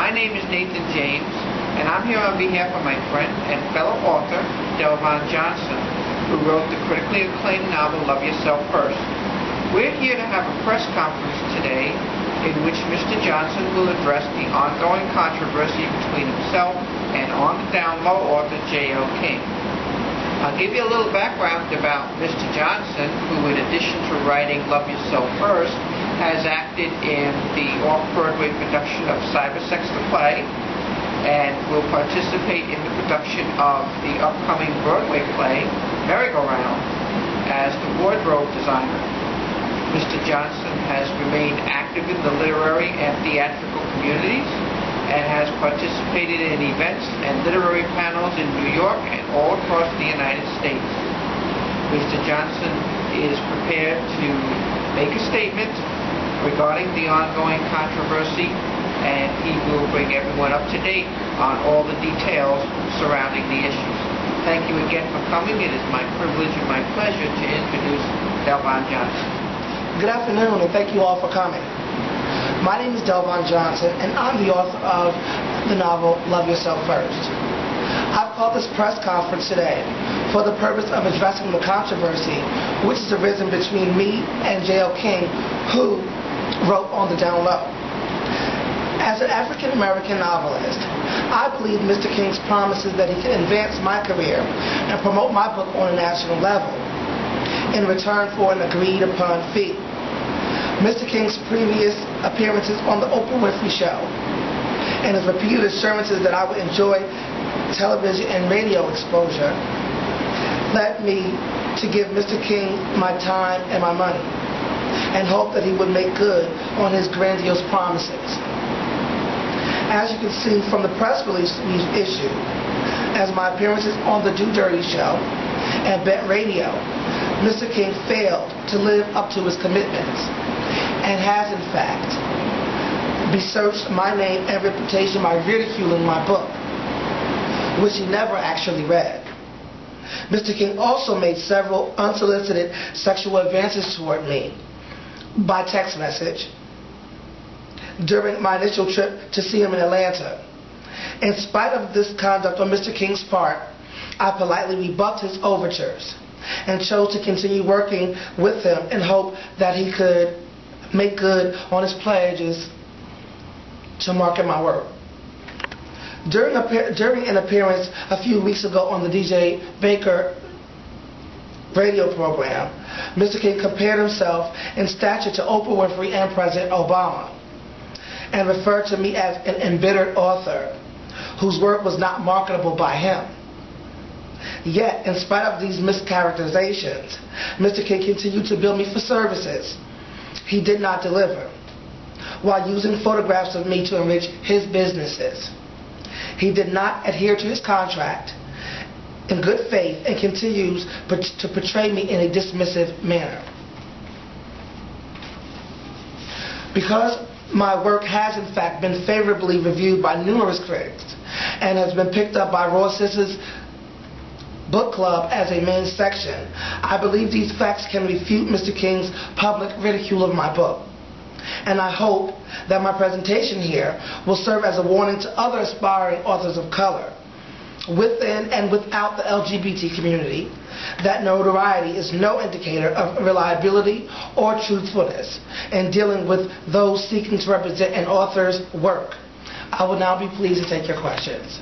My name is Nathan James, and I'm here on behalf of my friend and fellow author, Delvon Johnson, who wrote the critically acclaimed novel Love Yourself First. We're here to have a press conference today in which Mr. Johnson will address the ongoing controversy between himself and on-the-down-low author J.L. King. I'll give you a little background about Mr. Johnson, who in addition to writing Love Yourself First, has acted in the off-Broadway production of Cybersex the Play, and will participate in the production of the upcoming Broadway play, Merry-Go-Round, as the wardrobe designer. Mr. Johnson has remained active in the literary and theatrical communities, and has participated in events and literary panels in New York and all across the United States. Mr. Johnson is prepared to make a statement regarding the ongoing controversy, and he will bring everyone up to date on all the details surrounding the issues. Thank you again for coming. It is my privilege and my pleasure to introduce Delvon Johnson. Good afternoon, and thank you all for coming. My name is Delvon Johnson, and I'm the author of the novel Love Yourself First. I've called this press conference today for the purpose of addressing the controversy which has arisen between me and J.L. King, who wrote On the Down Low. As an African-American novelist, I believe Mr. King's promises that he can advance my career and promote my book on a national level in return for an agreed-upon fee. Mr. King's previous appearances on The Oprah Winfrey Show and his repeated assurances that I would enjoy television and radio exposure led me to give Mr. King my time and my money and hope that he would make good on his grandiose promises. As you can see from the press release we've issued, as my appearances on The Do Dirty Show and Bet Radio, Mr. King failed to live up to his commitments and has, in fact, besmirched my name and reputation by ridiculing my book, which he never actually read. Mr. King also made several unsolicited sexual advances toward me by text message during my initial trip to see him in Atlanta. In spite of this conduct on Mr. King's part, I politely rebuffed his overtures and chose to continue working with him in hope that he could make good on his pledges to market my work. During an appearance a few weeks ago on the DJ Baker radio program, Mr. King compared himself in stature to Oprah Winfrey and President Obama, and referred to me as an embittered author whose work was not marketable by him. Yet, in spite of these mischaracterizations, Mr. King continued to bill me for services he did not deliver, while using photographs of me to enrich his businesses. He did not adhere to his contract in good faith and continues to portray me in a dismissive manner. Because my work has in fact been favorably reviewed by numerous critics and has been picked up by Ross's book club as a main section, I believe these facts can refute Mr. King's public ridicule of my book. And I hope that my presentation here will serve as a warning to other aspiring authors of color within and without the LGBT community that notoriety is no indicator of reliability or truthfulness in dealing with those seeking to represent an author's work. I will now be pleased to take your questions.